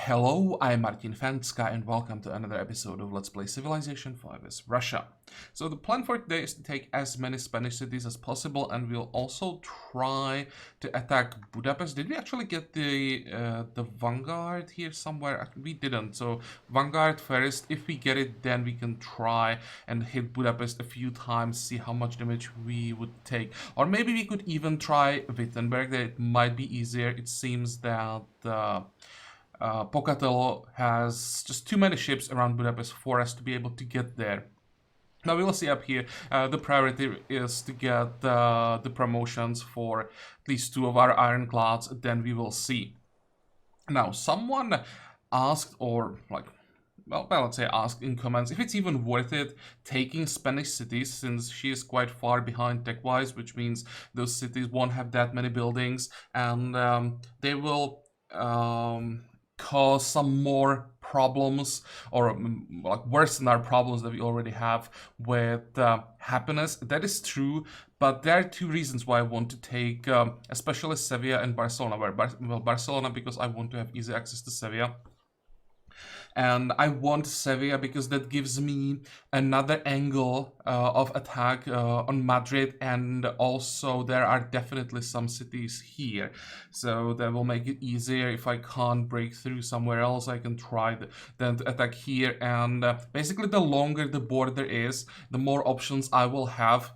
Hello, I'm Martin Fencka and welcome to another episode of Let's Play Civilization 5 as Russia. So the plan for today is to take as many Spanish cities as possible, and we'll also try to attack Budapest. Did we actually get the vanguard here somewhere? We didn't, so vanguard first. If we get it, then we can try and hit Budapest a few times, see how much damage we would take. Or maybe we could even try Wittenberg. That it might be easier. It seems that Pocatello has just too many ships around Budapest for us to be able to get there. Now we will see up here, the priority is to get the promotions for at least 2 of our ironclads, then we will see. Now someone asked, or like, well, let's say asked in comments, if it's even worth it taking Spanish cities, since she is quite far behind tech-wise, which means those cities won't have that many buildings, and they will cause some more problems, or like worsen our problems that we already have with happiness. That is true, but there are 2 reasons why I want to take especially Sevilla and Barcelona. Well, Barcelona because I want to have easy access to Sevilla. And I want Sevilla because that gives me another angle of attack on Madrid, and also there are definitely some cities here, so that will make it easier. If I can't break through somewhere else, I can try then to attack here, and basically the longer the border is, the more options I will have.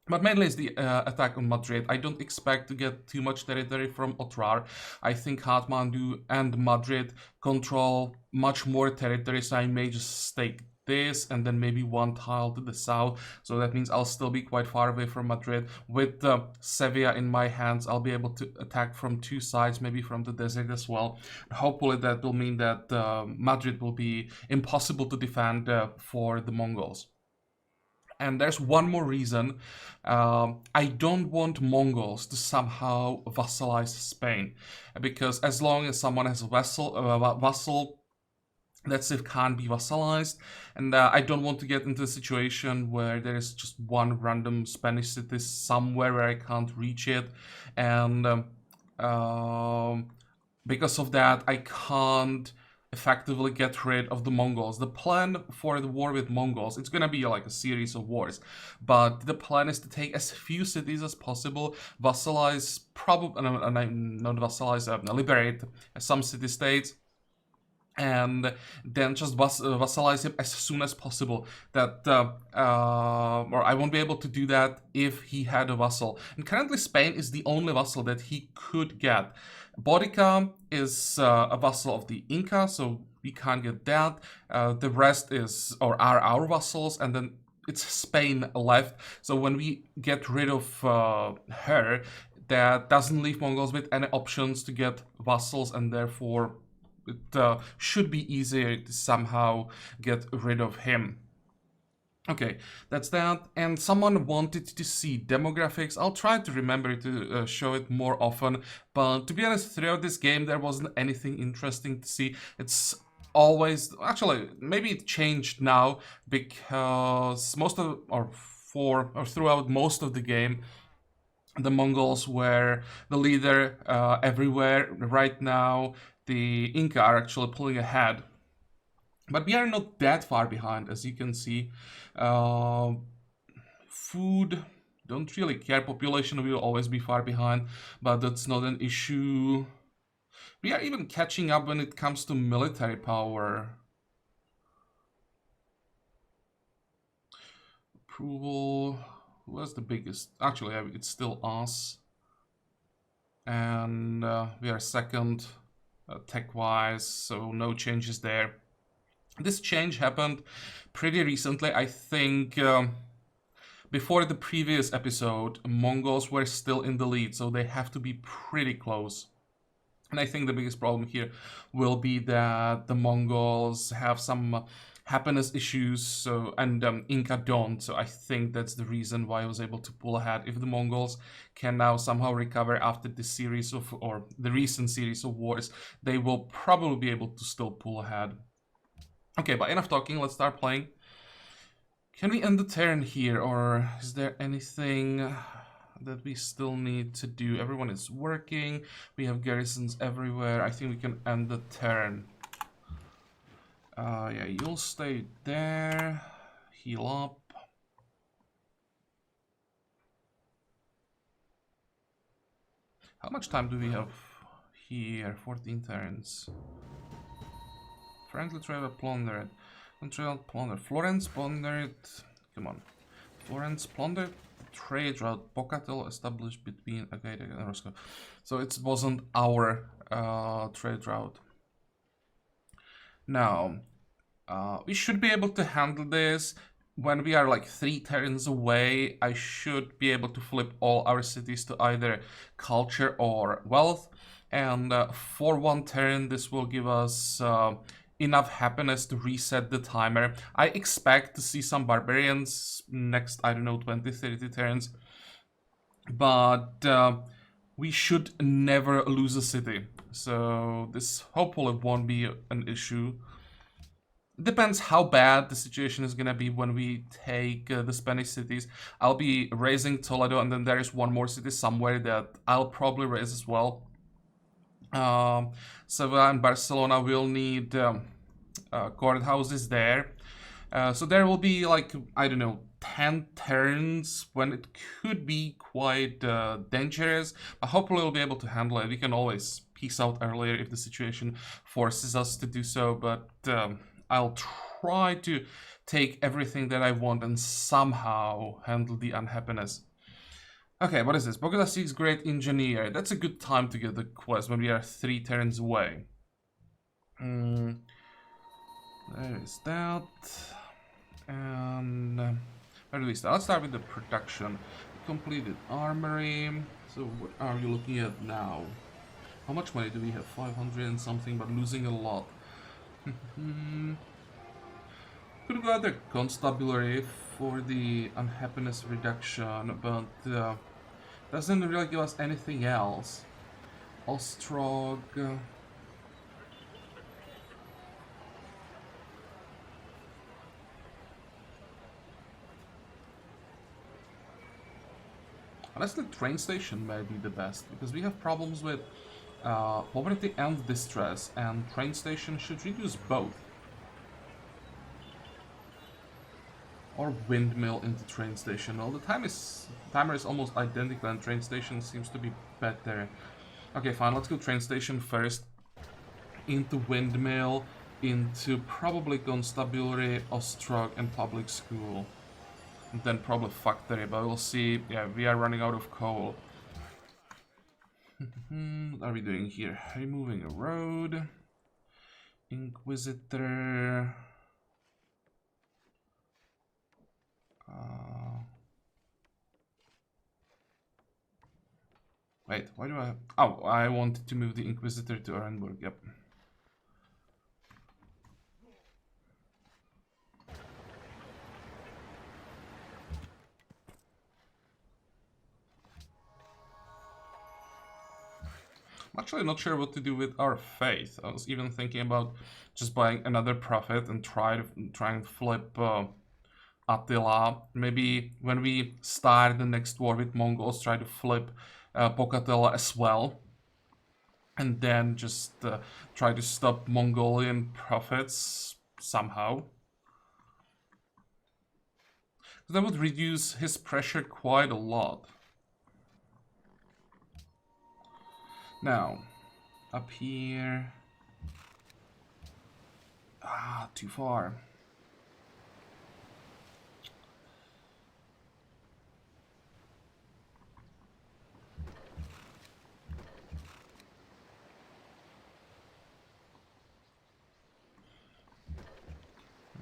But mainly it's the attack on Madrid. I don't expect to get too much territory from Otrar. I think Kathmandu and Madrid control much more territory, so I may just take this and then maybe 1 tile to the south. So that means I'll still be quite far away from Madrid. With Sevilla in my hands, I'll be able to attack from 2 sides, maybe from the desert as well. Hopefully that will mean that Madrid will be impossible to defend for the Mongols. And there's one more reason. I don't want Mongols to somehow vassalize Spain, because as long as someone has a vassal, that civ can't be vassalized, and I don't want to get into a situation where there is just one random Spanish city somewhere where I can't reach it, and because of that I can't effectively get rid of the Mongols. The plan for the war with Mongols, it's gonna be like a series of wars, but the plan is to take as few cities as possible, vassalize, not vassalize, liberate some city-states, and then just vassalize him as soon as possible. That or I won't be able to do that if he had a vassal, and currently Spain is the only vassal that he could get. Bodica is a vassal of the Inca, so we can't get that. The rest are our vassals, and then it's Spain left. So when we get rid of her, that doesn't leave Mongols with any options to get vassals, and therefore it should be easier to somehow get rid of him. Okay, that's that. And someone wanted to see demographics. I'll try to remember to show it more often, but to be honest, throughout this game there wasn't anything interesting to see. It's always, actually maybe it changed now, because throughout most of the game the Mongols were the leader everywhere. Right now the Inca are actually pulling ahead, but we are not that far behind, as you can see. Food, don't really care. Population will always be far behind, but that's not an issue. We are even catching up when it comes to military power. Approval, who has the biggest? Actually, it's still us. And we are second tech-wise, so no changes there. This change happened pretty recently. I think before the previous episode, Mongols were still in the lead, so they have to be pretty close. And I think the biggest problem here will be that the Mongols have some happiness issues, and Inca don't. So I think that's the reason why I was able to pull ahead. If the Mongols can now somehow recover after this series of, or the recent series of wars, they will probably be able to still pull ahead. Okay, but enough talking, let's start playing. Can we end the turn here, or is there anything that we still need to do? Everyone is working, we have garrisons everywhere. I think we can end the turn. Yeah, you'll stay there. Heal up. How much time do we have here? 14 turns. Friendly travel plundered. Trail plundered. Florence plundered. Come on. Florence plundered the trade route Bocatel established between Agaida and Roscoe. So it wasn't our trade route. Now, we should be able to handle this. When we are like 3 turns away, I should be able to flip all our cities to either culture or wealth. And for 1 turn, this will give us enough happiness to reset the timer. I expect to see some barbarians next, I don't know, 20-30 turns. But we should never lose a city. So this hopefully won't be an issue. Depends how bad the situation is gonna be when we take the Spanish cities. I'll be raising Toledo, and then there is one more city somewhere that I'll probably raise as well. Sevilla and Barcelona will need courthouses there. So there will be like, I don't know, 10 turns when it could be quite dangerous, but hopefully we'll be able to handle it. We can always peace out earlier if the situation forces us to do so, but I'll try to take everything that I want and somehow handle the unhappiness. Okay, what is this? Bogota seeks Great Engineer. That's a good time to get the quest when we are 3 turns away. There is that. And where do we start? Let's start with the production. Completed armory. So what are you looking at now? How much money do we have? 500 and something, but losing a lot. Could go at the constabulary for the unhappiness reduction, but doesn't really give us anything else. Ostrog. Honestly, train station may be the best, because we have problems with poverty and distress, and train station should reduce both. Or windmill into train station. Well, the timer is almost identical, and train station seems to be better. Okay, fine, let's go train station first. Into windmill, into probably constabulary, Ostrog, and public school. And then probably factory, but we'll see. Yeah, we are running out of coal. What are we doing here? Removing a road. Inquisitor. Wait, why do I... Oh, I wanted to move the Inquisitor to Orenburg, yep. I'm actually not sure what to do with our faith. I was even thinking about just buying another prophet and try and flip Attila. Maybe when we start the next war with Mongols, try to flip Pocatella as well. And then just try to stop Mongolian prophets somehow. That would reduce his pressure quite a lot. Now, up here... Ah, too far.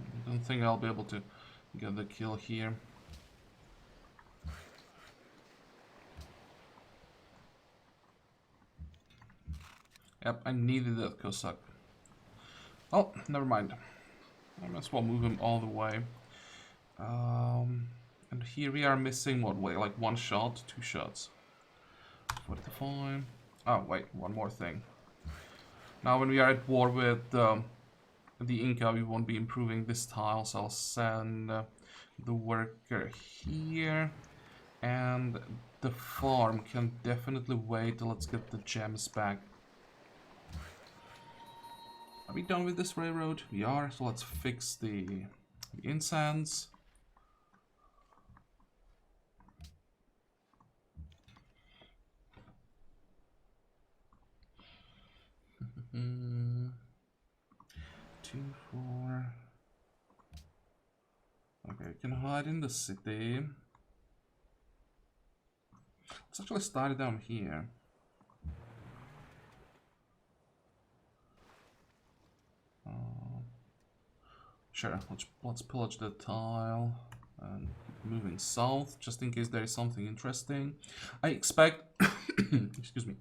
I don't think I'll be able to get the kill here. Yep, I needed that Cossack. Oh, never mind. I might as well move him all the way. And here we are missing what way? Like 1 shot, 2 shots. 45. Oh, wait, one more thing. Now when we are at war with the Inca, we won't be improving this tile, so I'll send the worker here. And the farm can definitely wait till let's get the gems back. Are we done with this railroad? We are, so let's fix the incense. Mm. 2, 4. Okay, we can hide in the city. Let's actually start it down here. Sure, let's pillage the tile and keep moving south, just in case there is something interesting. I expect, excuse me,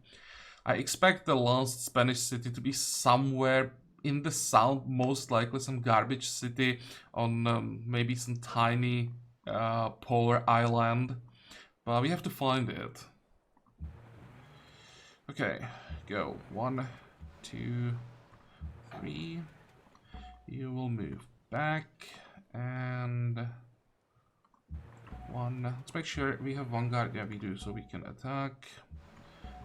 I expect the last Spanish city to be somewhere in the south, most likely some garbage city on maybe some tiny polar island, but we have to find it. Okay, go. 1, 2, 3. You will move back and 1. Let's make sure we have one guard. Yeah, we do, so we can attack.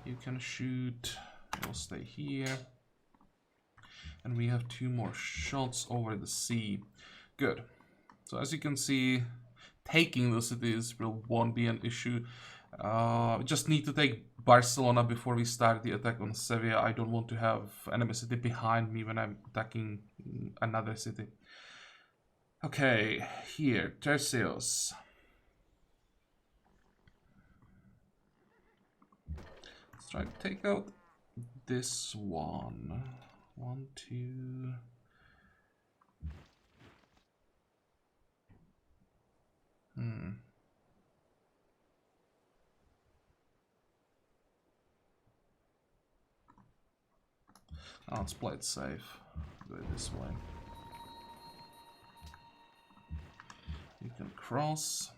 You can shoot. We'll stay here. And we have 2 more shots over the sea. Good. So as you can see, taking the cities won't be an issue. We just need to take Barcelona before we start the attack on Sevilla. I don't want to have enemy city behind me when I'm attacking another city. Okay, here, Tercios. Let's try to take out this one. 1, 2. Oh, let's play it safe. Go this way. You can cross.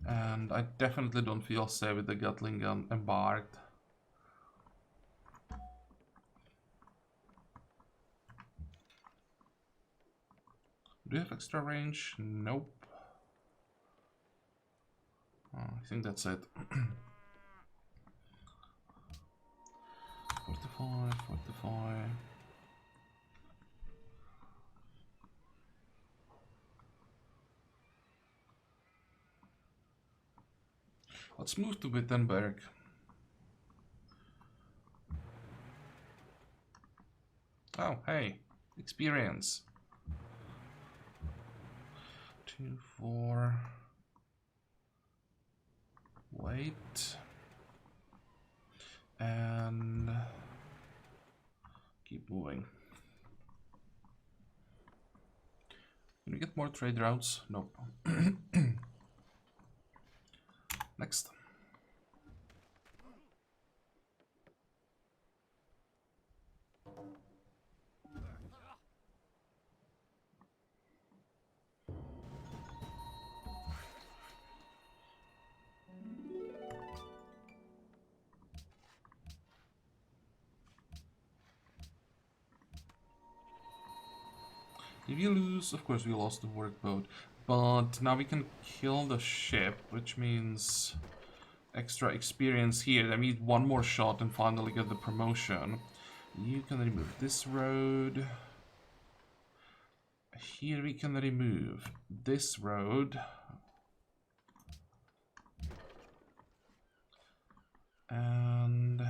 And I definitely don't feel safe with the Gatling gun embarked. Do you have extra range? Nope. Oh, I think that's it. 45, 45. Let's move to Wittenberg. Oh, hey, experience. 2, 4. Wait. And keep moving. Can we get more trade routes? Nope. Next. If you lose, of course we lost the workboat, but now we can kill the ship, which means extra experience here. I need 1 more shot and finally get the promotion. You can remove this road. Here we can remove this road. And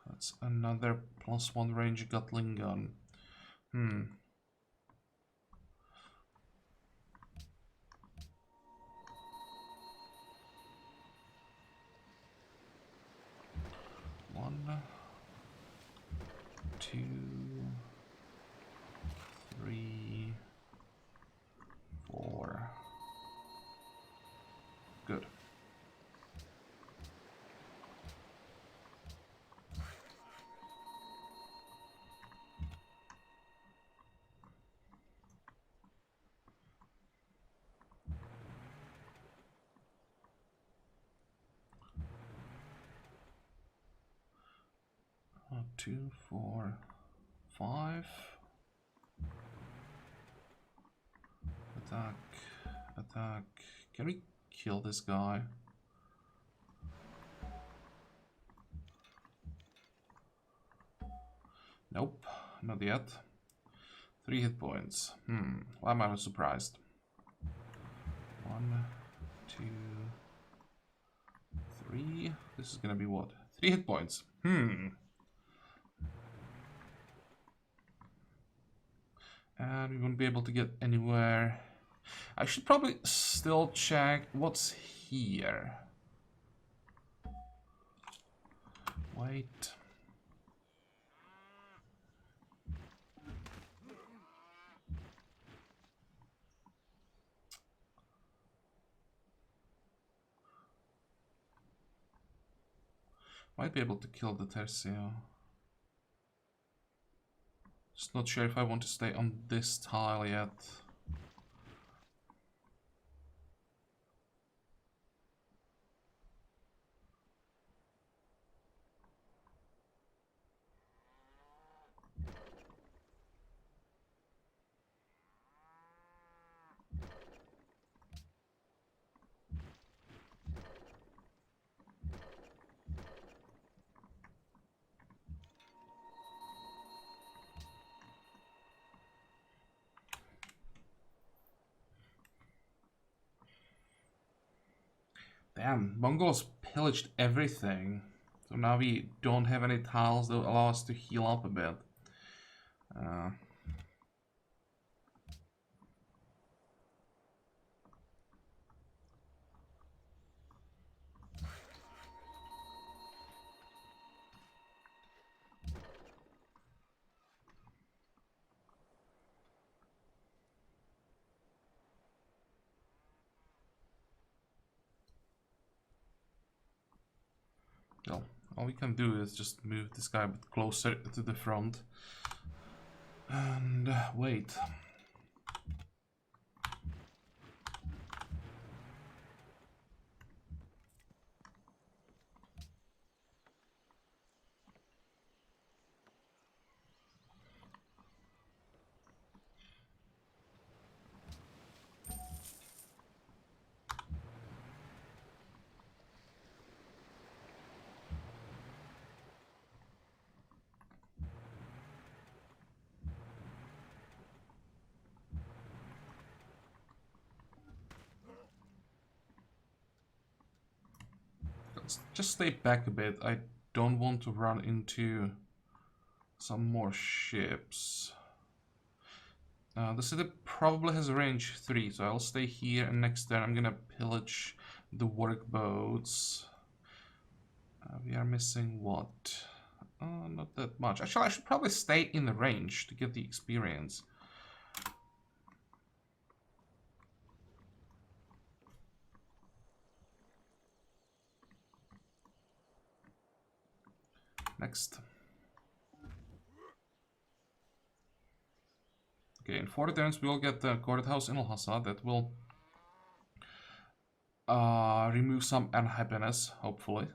that's another +1 range Gatling gun. 1, 2, 3, 4. Good. Two, 4, 5. Attack, attack. Can we kill this guy. Nope, not yet. 3 hit points. Why am I surprised? 1, 2, 3. This is gonna be what? 3 hit points. And we won't be able to get anywhere. I should probably still check what's here. Wait. Might be able to kill the Tercio. Just not sure if I want to stay on this tile yet. Damn, Mongols pillaged everything. So now we don't have any tiles that allow us to heal up a bit. Well, all we can do is just move this guy a bit closer to the front. And wait. Let's just stay back a bit. I don't want to run into some more ships. The city probably has range 3, so I'll stay here, and next turn I'm gonna pillage the workboats. We are missing what? Not that much. Actually, I should probably stay in the range to get the experience. Next. Okay, in 4 turns we'll get the courthouse in Lhasa. That will remove some unhappiness, hopefully.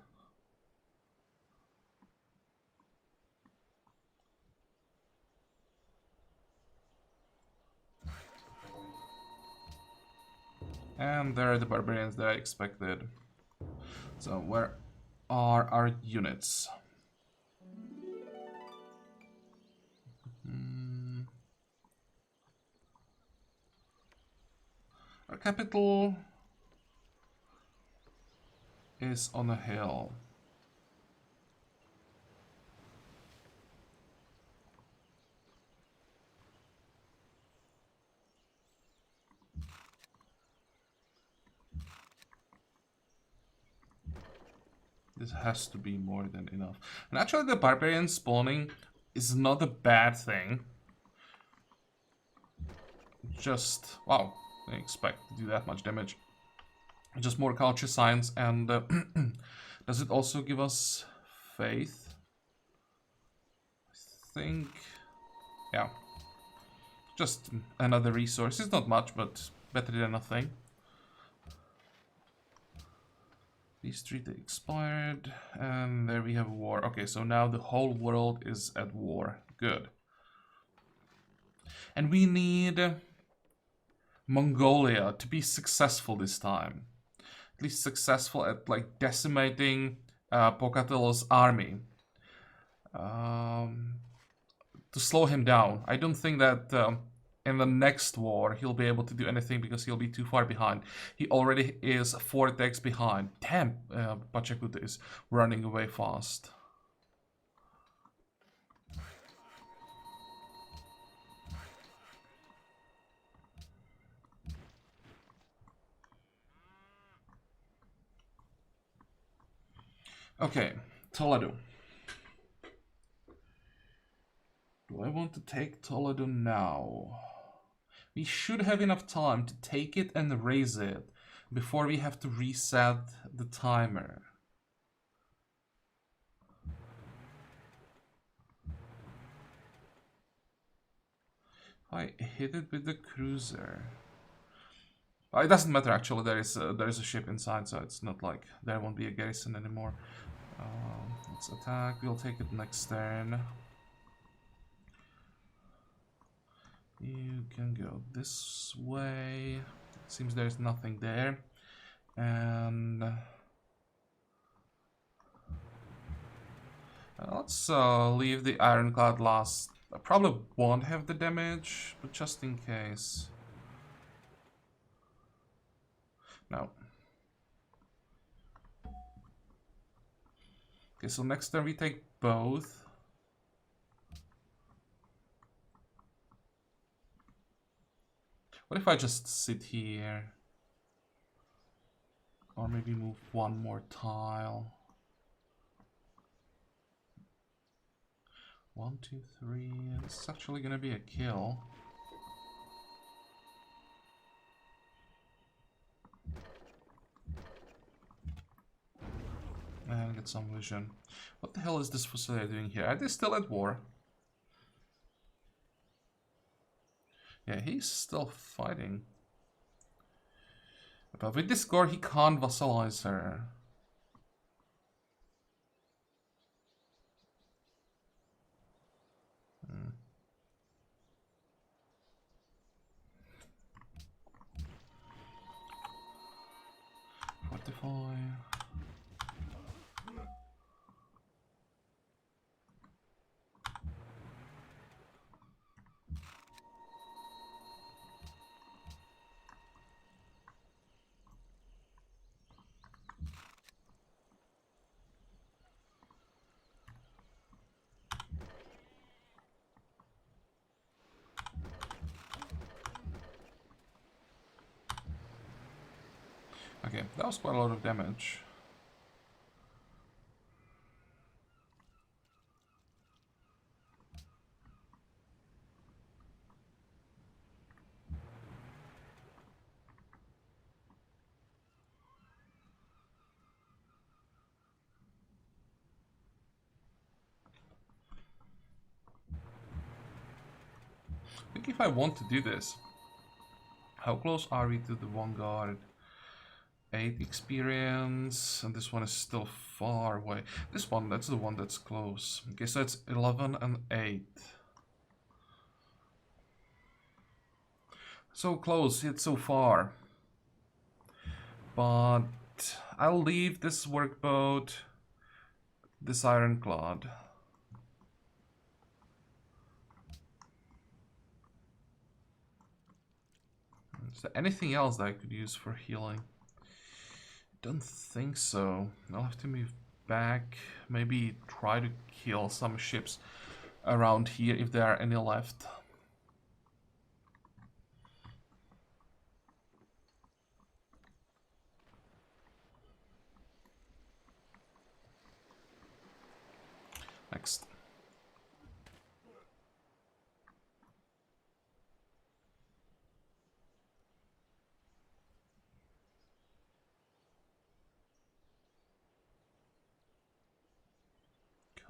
And there are the Barbarians that I expected. So where are our units? Our capital is on a hill. This has to be more than enough. And actually the Barbarian spawning is not a bad thing. Just, wow, I didn't expect to do that much damage. Just more culture science, and does it also give us faith? I think, yeah. Just another resource. It's not much, but better than nothing. These 3 they expired, and there we have war. Okay, so now the whole world is at war. Good. And we need Mongolia to be successful this time. at least successful at like decimating Pocatello's army. To slow him down. I don't think that in the next war he'll be able to do anything because he'll be too far behind. He already is 4 decks behind. Damn, Pachacuti is running away fast. Okay, Toledo. Do I want to take Toledo now? We should have enough time to take it and raise it before we have to reset the timer. If I hit it with the cruiser... it doesn't matter actually, there is a ship inside, so it's not like there won't be a garrison anymore. Let's attack, we'll take it next turn. You can go this way. It seems there's nothing there. And let's leave the Ironclad last. I probably won't have the damage, but just in case. No. Okay, so next turn we take both. What if I just sit here? Or maybe move one more tile. 1, 2, 3. This is actually gonna be a kill. And get some vision. What the hell is this facility doing here? Are they still at war? Yeah, he's still fighting. But with this score, he can't vassalize her. Fortify. Okay, that was quite a lot of damage. I think if I want to do this, how close are we to the Vanguard? 8 experience, and this one is still far away. This one, that's the one that's close. Okay, so it's 11 and 8. So close, yet so far. But I'll leave this workboat, this Ironclad. Is there anything else that I could use for healing? Don't think so. I'll have to move back. Maybe try to kill some ships around here if there are any left. Next.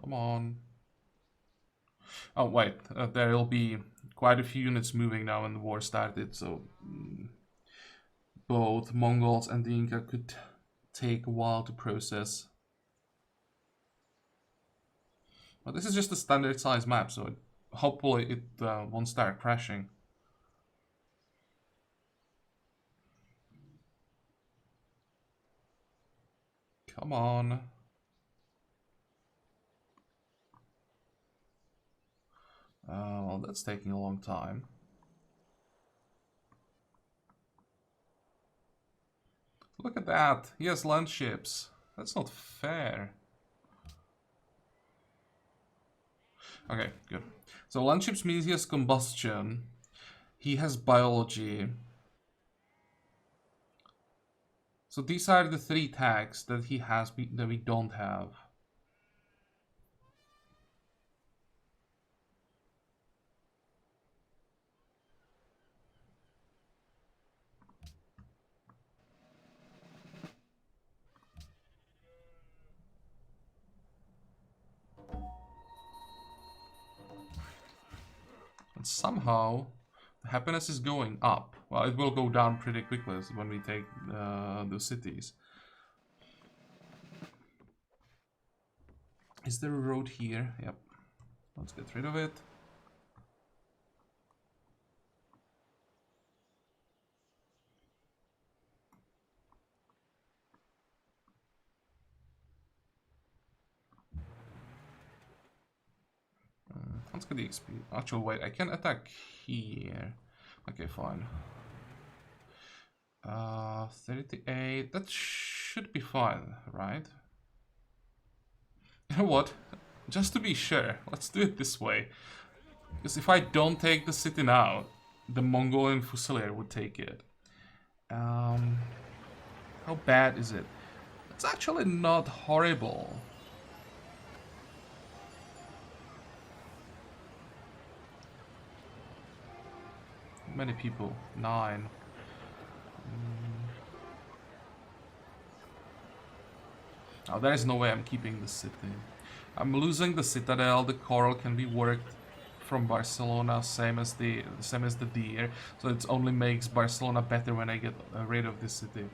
Come on. Oh, wait. There will be quite a few units moving now when the war started, so both Mongols and the Inca could take a while to process. But this is just a standard size map, so hopefully it won't start crashing. Come on. Well, that's taking a long time. Look at that. He has land ships. That's not fair. Okay, good. So land ships means he has combustion. He has biology. So these are the 3 tags that he has that we don't have. And somehow the happiness is going up. Well, it will go down pretty quickly when we take the cities. Is there a road here? Yep. Let's get rid of it. Let's get the XP. Actually, wait, I can attack here. Okay, fine. 38. That should be fine, right? You know what? Just to be sure, let's do it this way. Because if I don't take the city now, the Mongolian Fusilier would take it. How bad is it? It's actually not horrible. How many people? 9. Oh, there is no way I'm keeping the city. I'm losing the citadel. The coral can be worked from Barcelona, same as the deer. So it only makes Barcelona better when I get rid of this city,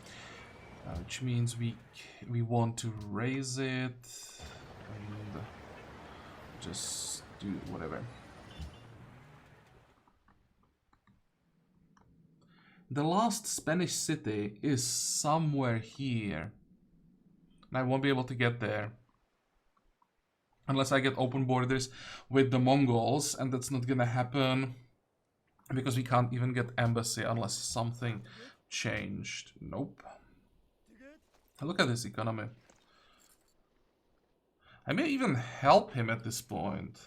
which means we want to raise it and just do whatever. The last Spanish city is somewhere here. And I won't be able to get there. Unless I get open borders with the Mongols. And that's not gonna happen. Because we can't even get embassy unless something changed. Nope. Look at this economy. I may even help him at this point.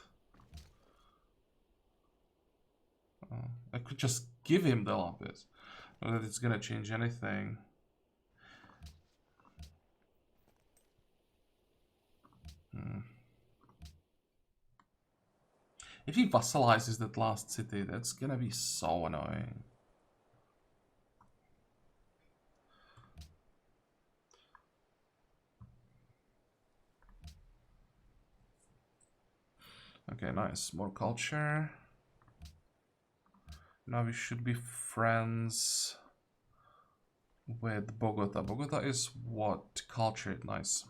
I could just give him the lapis. Not that it's gonna change anything. If he vassalizes that last city, that's gonna be so annoying. Okay, nice. More culture. Now we should be friends with Bogota. Bogota is what? Cultured, nice.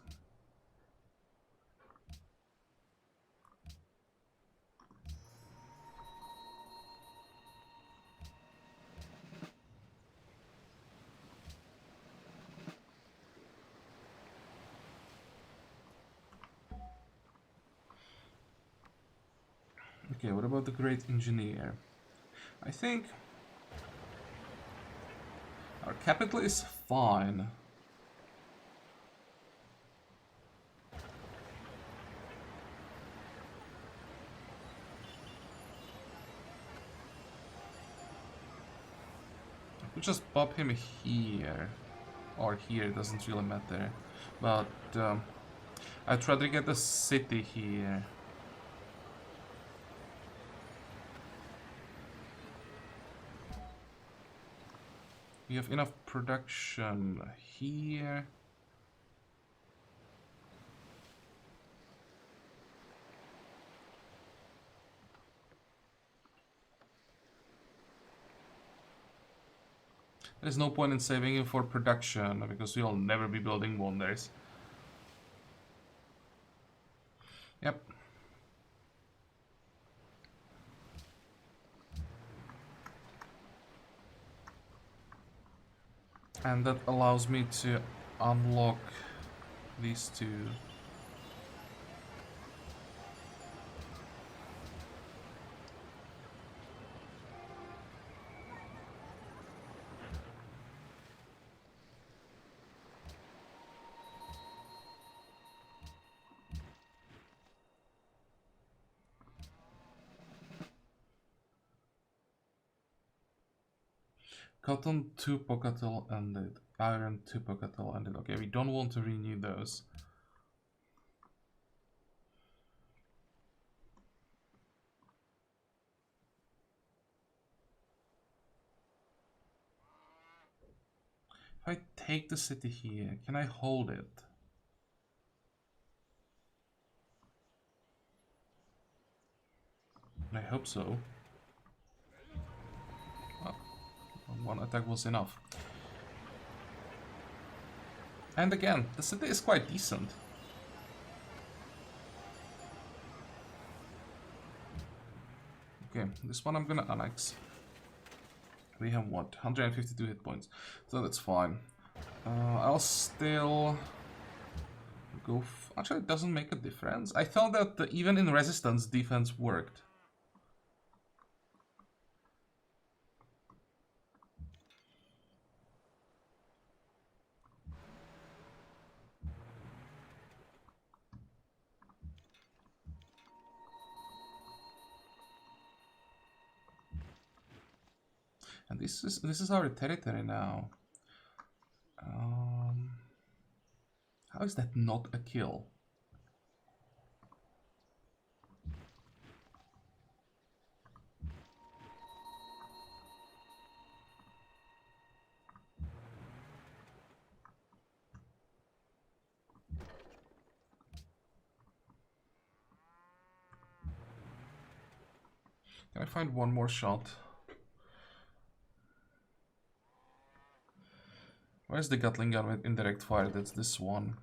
Okay, what about the great engineer? I think our capital is fine. We just pop him here or here, doesn't really matter. But I'd rather get the city here. We have enough production here. There's no point in saving him for production because we'll never be building wonders. Yep. And that allows me to unlock these two. Cotton 2 Pocatel ended. Iron 2 Pocatel ended. Okay, we don't want to renew those. If I take the city here, can I hold it? I hope so. Well, one attack was enough. And again, the city is quite decent. Okay, this one I'm gonna annex. We have what? 152 hit points. So that's fine. I'll still go... Actually, it doesn't make a difference. I thought that even in resistance, defense worked. And this is our territory now. How is that not a kill? Can I find one more shot? Where's the Gatling gun with indirect fire? That's this one.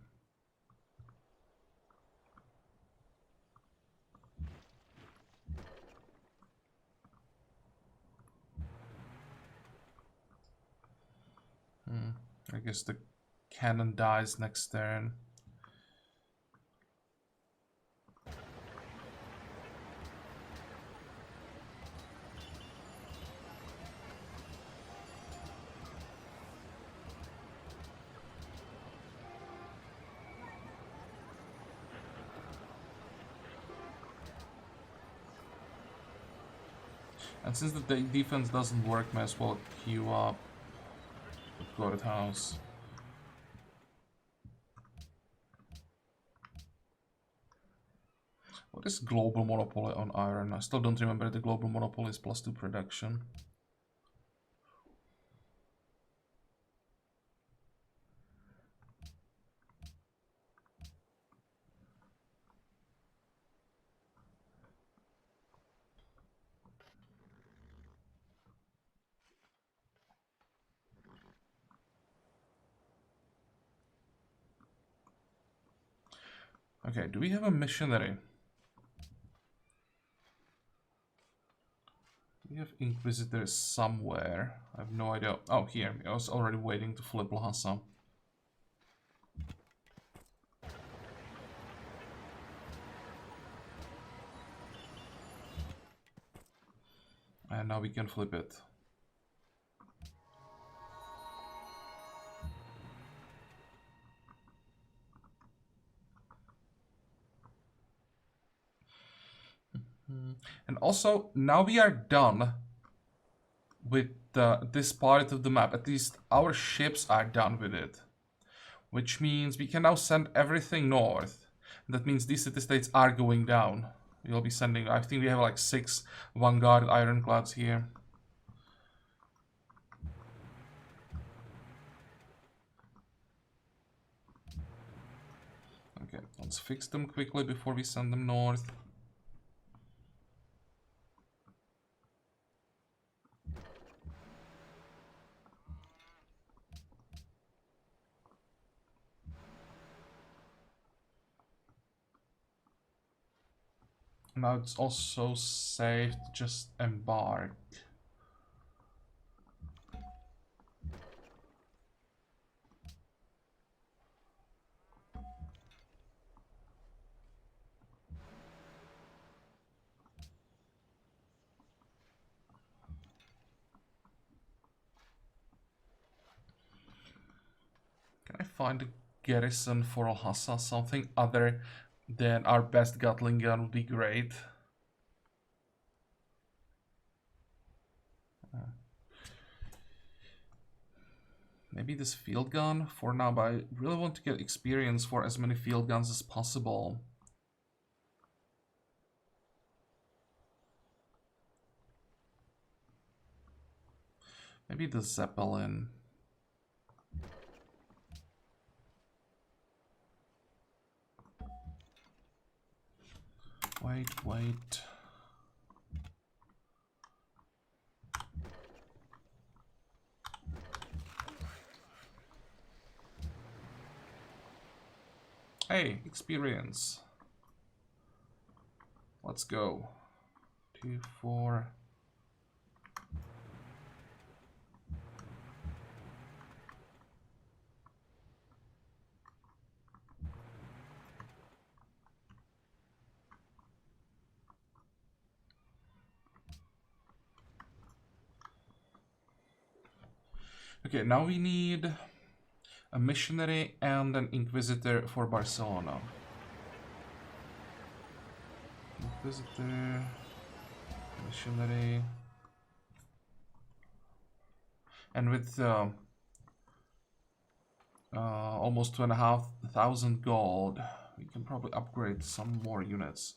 I guess the cannon dies next turn. And since the defense doesn't work, may as well queue up the courthouse. What is global monopoly on iron? I still don't remember the global monopoly is +2 production. Okay, do we have a missionary? We have inquisitors somewhere. I have no idea. Oh, here. I was already waiting to flip Lhasa. And now we can flip it. And also, now we are done with this part of the map. At least our ships are done with it. Which means we can now send everything north. That means these city-states are going down. We'll be sending, I think we have like 6 Vanguard ironclads here. Okay, let's fix them quickly before we send them north. Now it's also safe to just embark. find a garrison for Lhasa. Something other than our best Gatling gun would be great. Maybe this field gun for now, but I really want to get experience for as many field guns as possible. Maybe the Zeppelin. Wait. Hey, experience. Let's go. 2, 4. Okay, now we need a missionary and an inquisitor for Barcelona. Inquisitor, missionary, and with almost 2,500 gold, we can probably upgrade some more units.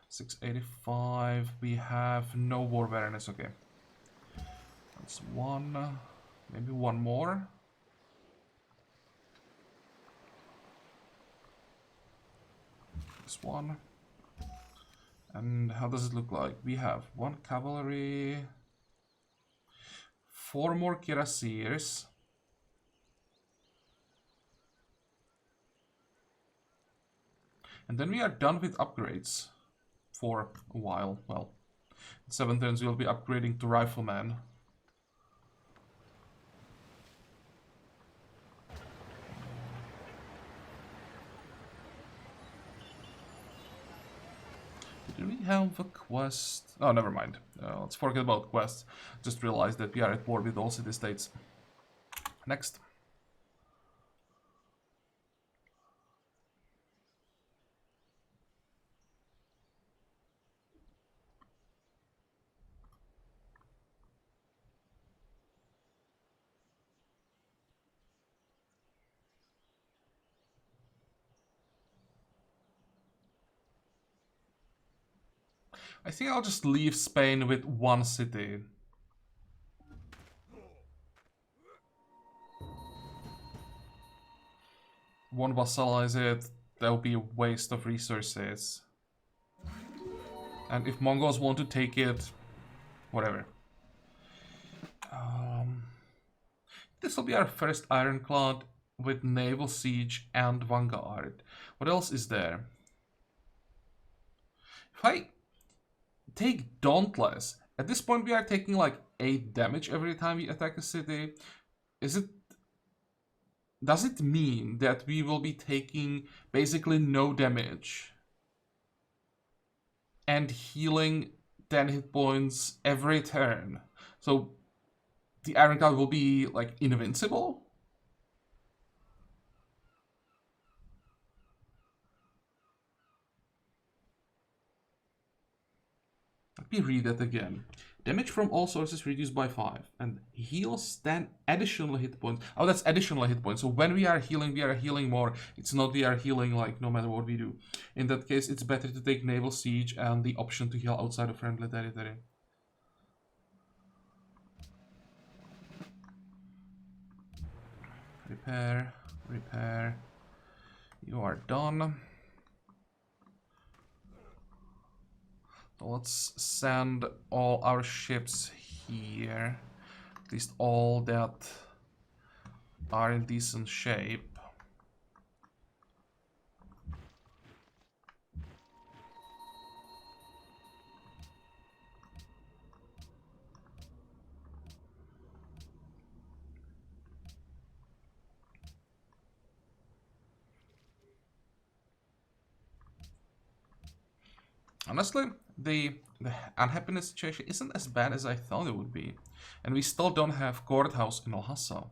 685. We have no war awareness. Okay, that's one. Maybe one more. This one. And how does it look like? We have 1 cavalry, 4 more cuirassiers, and then we are done with upgrades for a while. Well, in 7 turns we'll be upgrading to rifleman. Do we have a quest? Oh, never mind. Let's forget about quests. Just realized that we are at war with all city-states. Next. I think I'll just leave Spain with 1 city. One vassalize it, that would be a waste of resources. And if Mongols want to take it, whatever. This will be our first ironclad with naval siege and vanguard. What else is there? If I take Dauntless, at this point we are taking like 8 damage every time we attack a city. Does it mean that we will be taking basically no damage and healing 10 hit points every turn? So the ironclad will be like invincible? Let me read that again. Damage from all sources reduced by 5 and heals 10 additional hit points. Oh, that's additional hit points. So when we are healing more. It's not we are healing like no matter what we do. In that case, it's better to take naval siege and the option to heal outside of friendly territory. Repair. You are done. So let's send all our ships here. At least all that are in decent shape. Honestly, the unhappiness situation isn't as bad as I thought it would be. And we still don't have courthouse in Lhasa.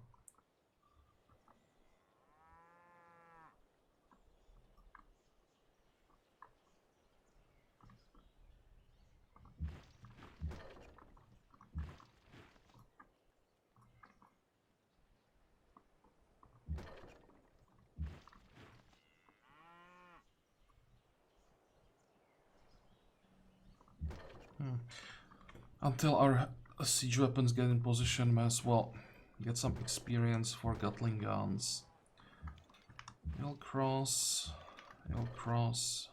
Until our siege weapons get in position, may as well get some experience for Gatling guns. Hill cross, hill cross.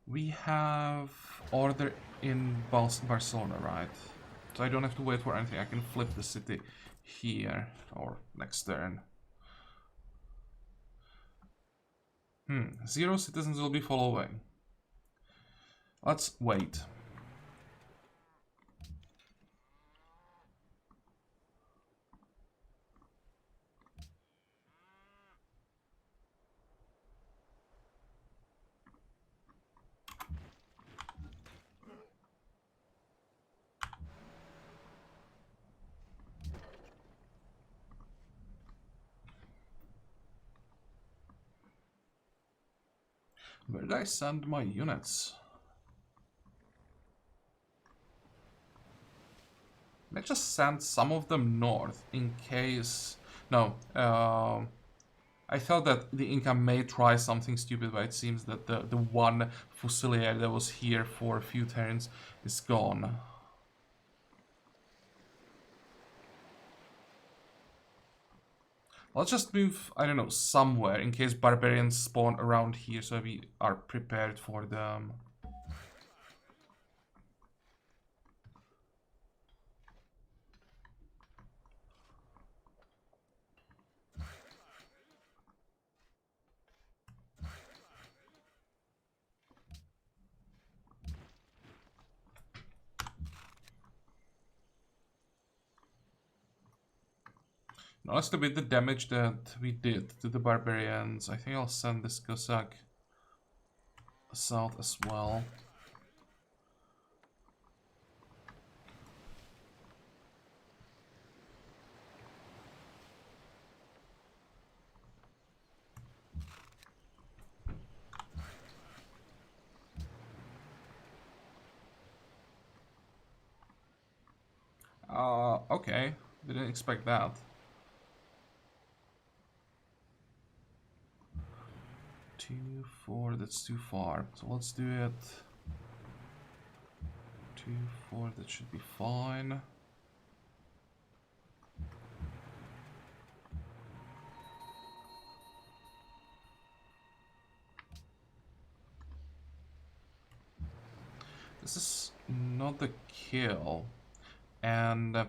We have order in Barcelona, right? So I don't have to wait for anything. I can flip the city here or next turn. 0 citizens will be following. Let's wait. Where did I send my units? I just sent some of them north in case... No, I thought that the Inca may try something stupid, but it seems that the one Fusilier that was here for a few turns is gone. Let's just move, I don't know, somewhere in case Barbarians spawn around here so we are prepared for them. Now let's with the damage that we did to the Barbarians. I think I'll send this Cossack south as well. Okay. Didn't expect that. 2, 4, that's too far. So let's do it. 2, 4, that should be fine. This is not the kill. And I'm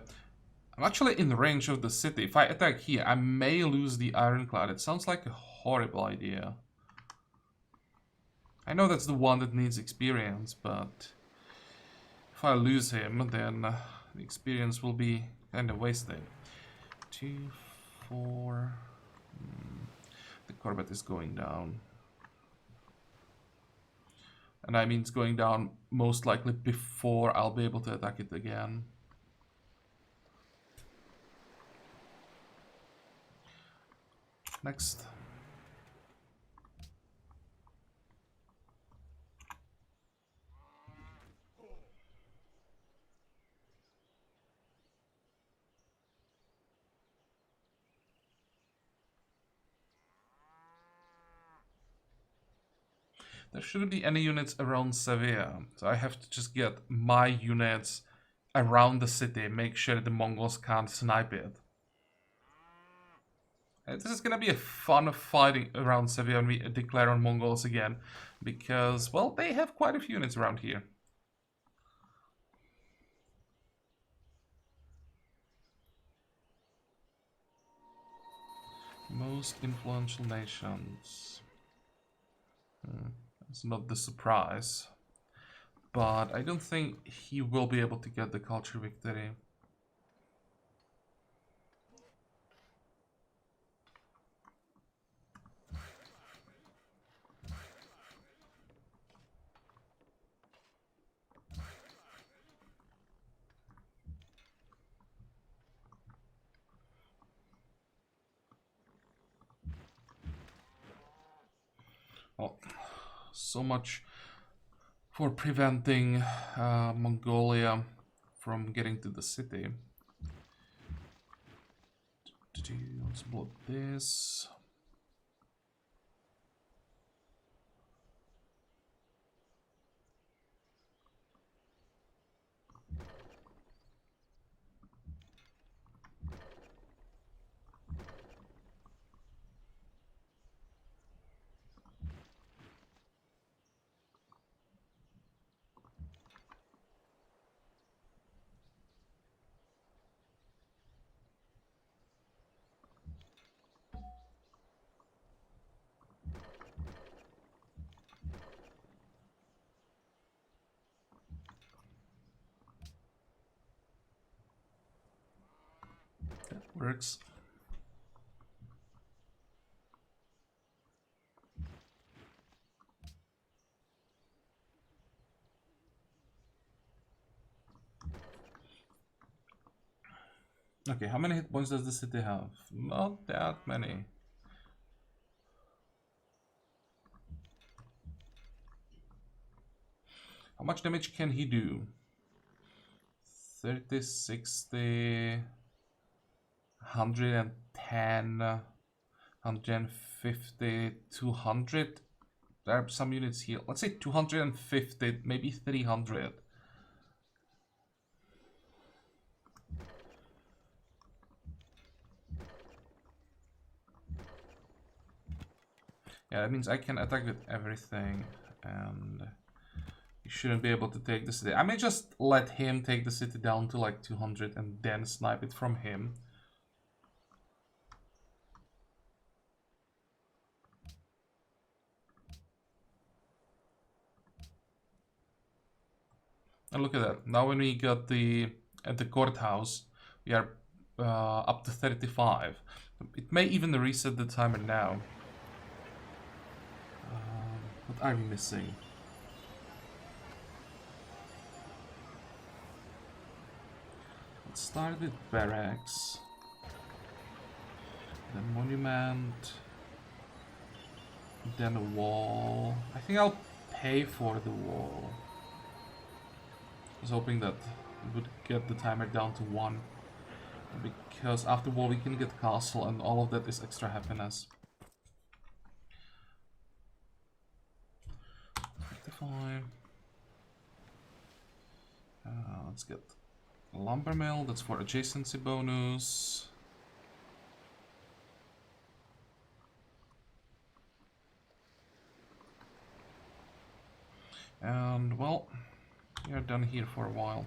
actually in range of the city. If I attack here, I may lose the Ironclad. It sounds like a horrible idea. I know that's the one that needs experience, but if I lose him, then the experience will be kind of wasted. 2, 4... The Corvette is going down. And I mean it's going down most likely before I'll be able to attack it again. Next. There shouldn't be any units around Sevilla, so I have to just get my units around the city, make sure the Mongols can't snipe it. This is gonna be a fun fighting around Sevilla when we declare on Mongols again, because, well, they have quite a few units around here. Most influential nations. It's not the surprise. But I don't think he will be able to get the culture victory. Well, so much for preventing Mongolia from getting to the city. Let's block this. That works. Okay, how many hit points does the city have? Not that many. How much damage can he do? 30, 60, 110, 150, 200. There are some units here. Let's say 250, maybe 300. Yeah, that means I can attack with everything, and he shouldn't be able to take the city. I may just let him take the city down to like 200 and then snipe it from him. And look at that. Now when we got at the courthouse, we are up to 35. It may even reset the timer now. What are we missing? Let's start with barracks. Then monument. Then a wall. I think I'll pay for the wall. I was hoping that it would get the timer down to 1. Because after wall we can get castle and all of that is extra happiness. 55. Let's get a lumber mill, that's for adjacency bonus. And well, we are done here for a while.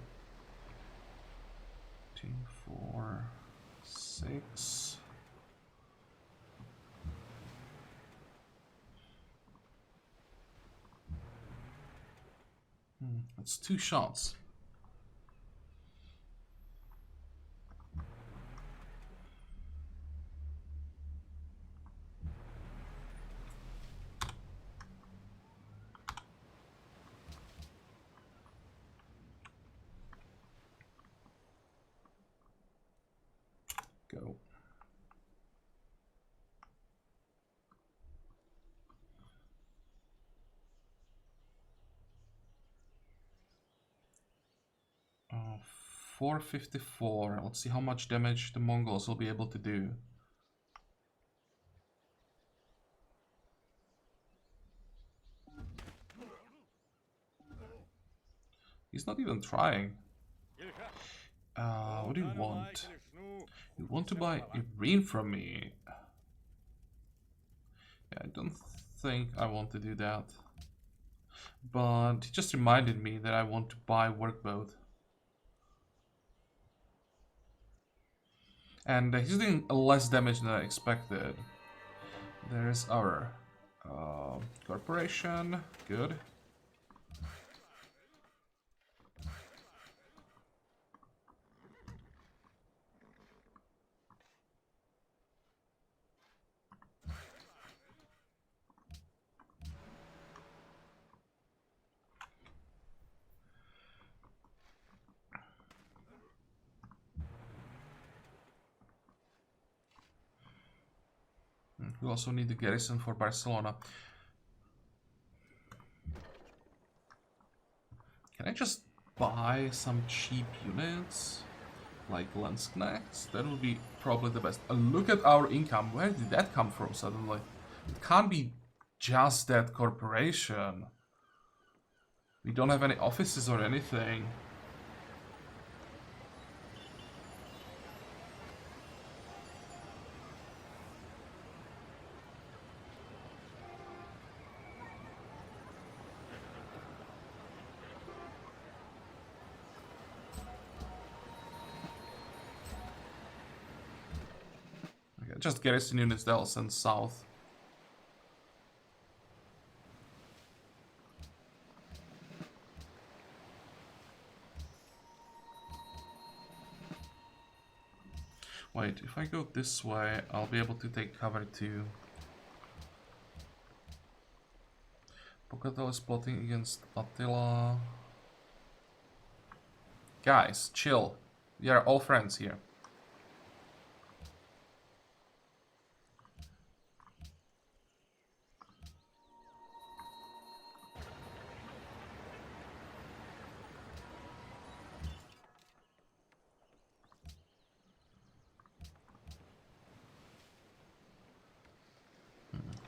2, 4, 6. That's 2 shots. Go. Uh, 454. Let's see how much damage the Mongols will be able to do. He's not even trying. What do you want? You want to buy Irene from me? Yeah, I don't think I want to do that. But he just reminded me that I want to buy workboat. And he's doing less damage than I expected. There's our corporation. Good. We also need the garrison for Barcelona. just buy some cheap units? Like Landsknechts? That would be probably the best. Look at our income. Where did that come from suddenly? It can't be just that corporation. We don't have any offices or anything. Okay, just garrison units that'll send south. Wait, if I go this way, I'll be able to take cover too. Pokatal is plotting against Attila. Guys, chill. We are all friends here.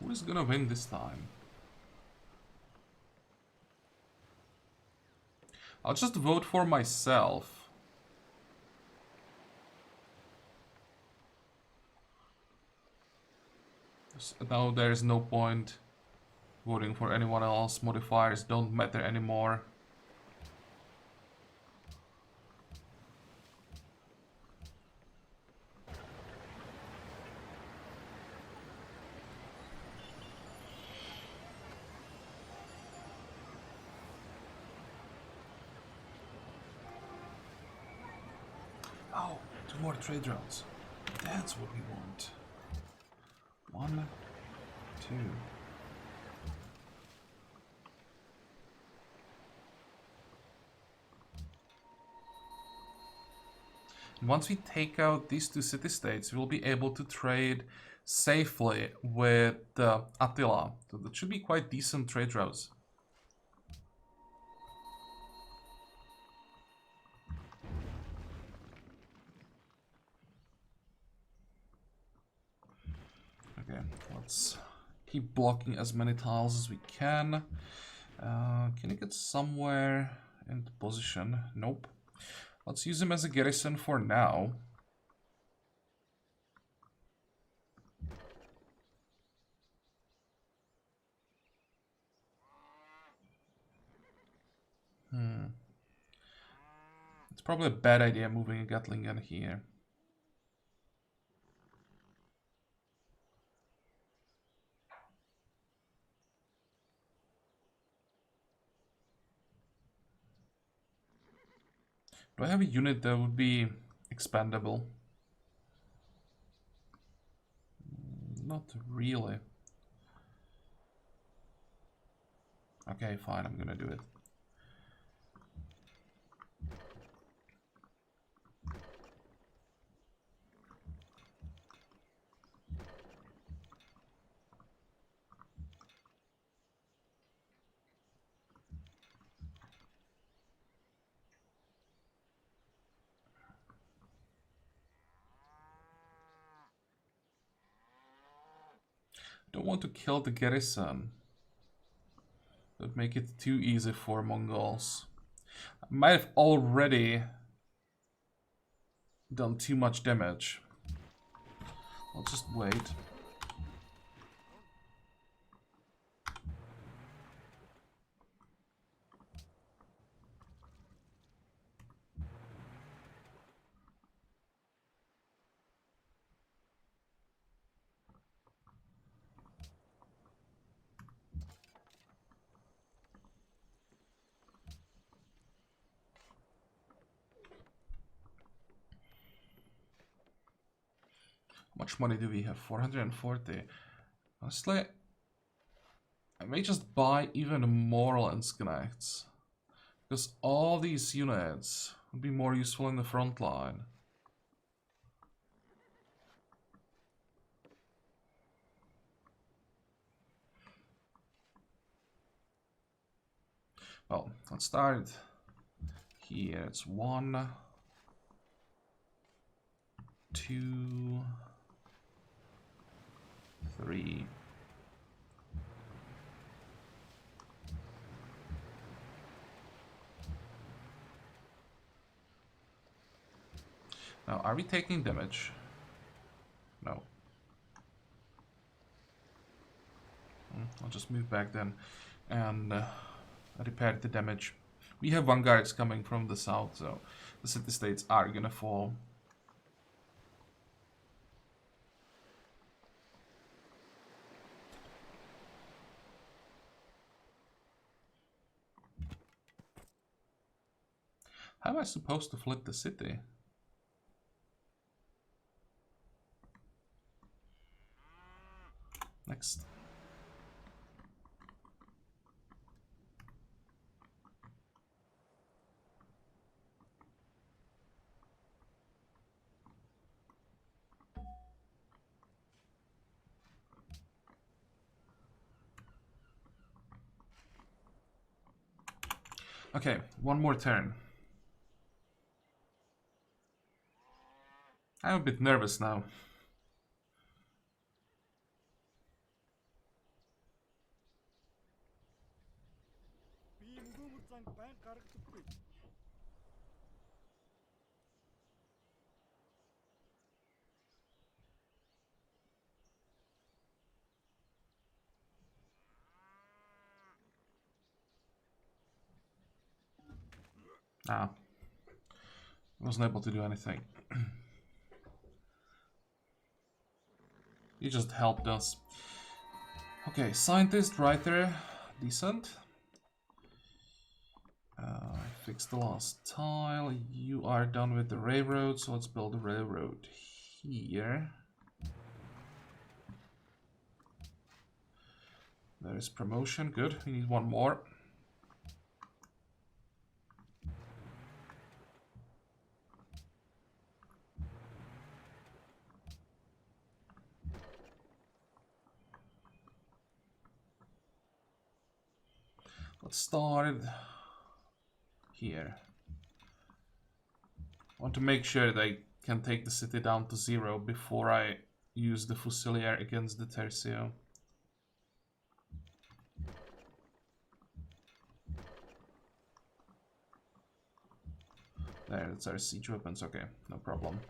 Who is gonna win this time? I'll just vote for myself. Now there's no point voting for anyone else. Modifiers don't matter anymore. Oh, 2 more trade routes. That's what we want. 1, 2. Once we take out these 2 city-states, we'll be able to trade safely with Attila. So that should be quite decent trade routes. Okay, let's keep blocking as many tiles as we can. Can you get somewhere into position? Nope. Let's use him as a garrison for now. It's probably a bad idea moving a Gatling gun here. Do I have a unit that would be expandable? Not really. Okay, fine, I'm gonna do it. Don't want to kill the garrison. That would make it too easy for Mongols. I might have already done too much damage. I'll just wait. How much money do we have? 440. Honestly, I may just buy even more Landsknechts. Because all these units would be more useful in the front line. Well, let's start here it's 1, 2, 3. Now, are we taking damage? No. I'll just move back then and repair the damage. We have vanguards coming from the south, so the city-states are gonna fall. How am I supposed to flip the city? Next. Okay, one more turn. I'm a bit nervous now. Ah, wasn't able to do anything. He just helped us. Okay, scientist, writer, decent. Fix the last tile. You are done with the railroad, so let's build a railroad here. There is promotion, good. We need one more. Let's start here. I want to make sure they can take the city down to 0 before I use the Fusilier against the Tercio. There, that's our siege weapons, okay, no problem.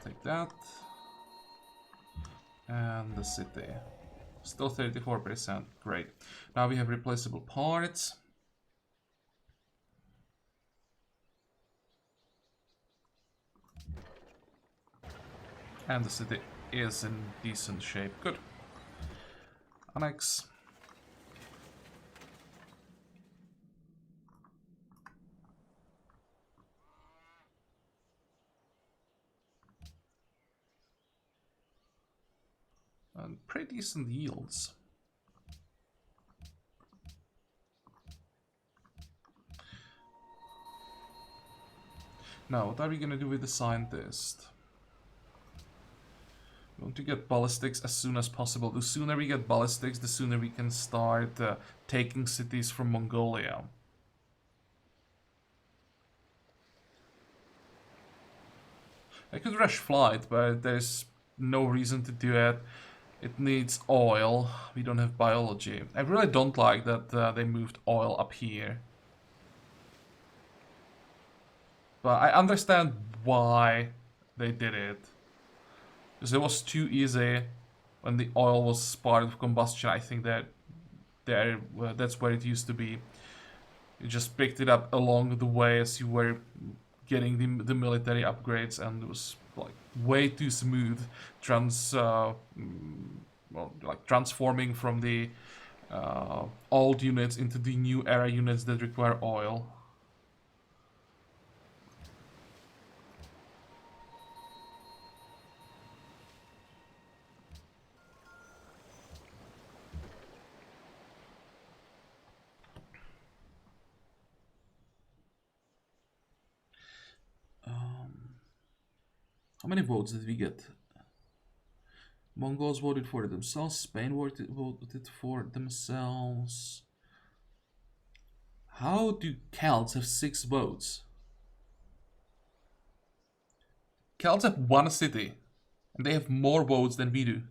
Take that. And the city. Still 34%, great. Now we have replaceable parts. And the city is in decent shape, good. Annex. And pretty decent yields. Now, what are we gonna do with the scientist? We want to get ballistics as soon as possible. The sooner we get ballistics, the sooner we can start taking cities from Mongolia. I could rush flight, but there's no reason to do it. It needs oil. We don't have biology. I really don't like that they moved oil up here. But I understand why they did it. Because it was too easy when the oil was part of combustion. I think that that's where it used to be. You just picked it up along the way as you were getting the military upgrades, and it was like way too smooth transforming from the old units into the new era units that require oil. How many votes did we get? Mongols voted for themselves. Spain voted for themselves. How do Celts have 6 votes? Celts have 1 city, and they have more votes than we do.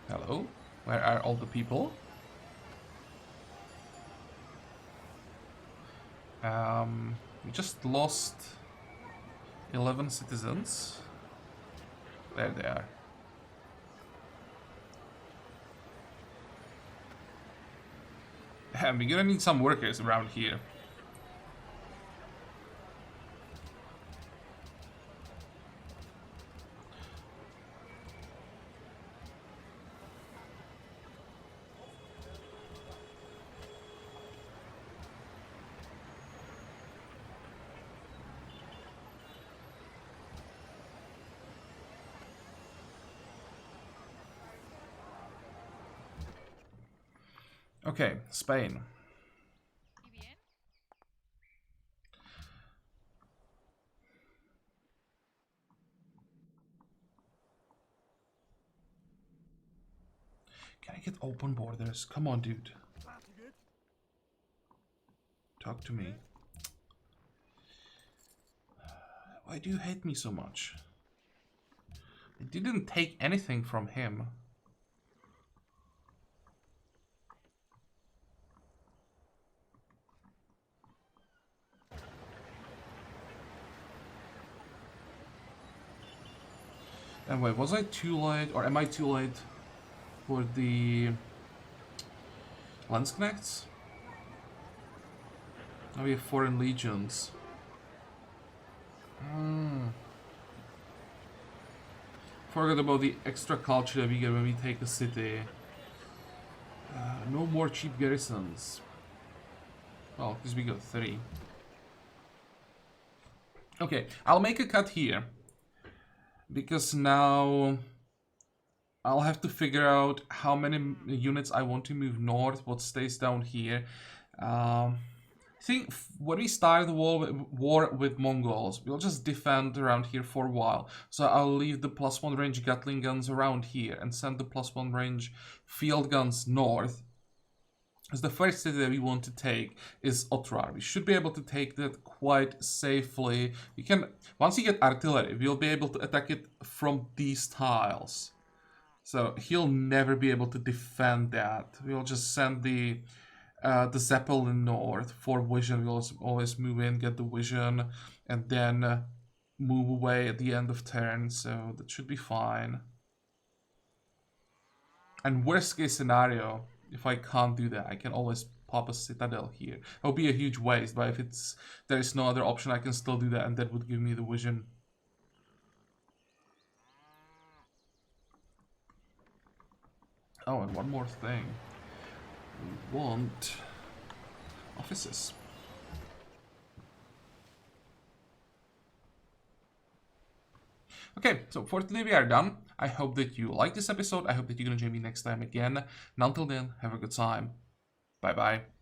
Hello? Where are all the people? We just lost 11 citizens. There they are. We're gonna need some workers around here. Okay, Spain. Can I get open borders? Come on, dude. Talk to me. Why do you hate me so much? I didn't take anything from him. And wait, was I too late, or am I too late for the Landsknechts? Now we have foreign legions. Forgot about the extra culture that we get when we take a city. No more cheap garrisons. Well, because we got 3. Okay, I'll make a cut here. Because now I'll have to figure out how many units I want to move north, what stays down here. I think when we start the war with Mongols, we'll just defend around here for a while. So I'll leave the +1 range Gatling guns around here and send the +1 range field guns north. Because the first city that we want to take is Otrar. We should be able to take that quite safely. We can, once you get artillery, we'll be able to attack it from these tiles. So he'll never be able to defend that. We'll just send the Zeppelin north for vision. We'll always move in, get the vision, and then move away at the end of turn. So that should be fine. And worst case scenario, if I can't do that, I can always pop a citadel here. It'll be a huge waste, but if there is no other option, I can still do that, and that would give me the vision. Oh, and one more thing. We want offices. Okay, so for today we are done. I hope that you liked this episode. I hope that you're gonna join me next time again. And until then, have a good time. Bye bye.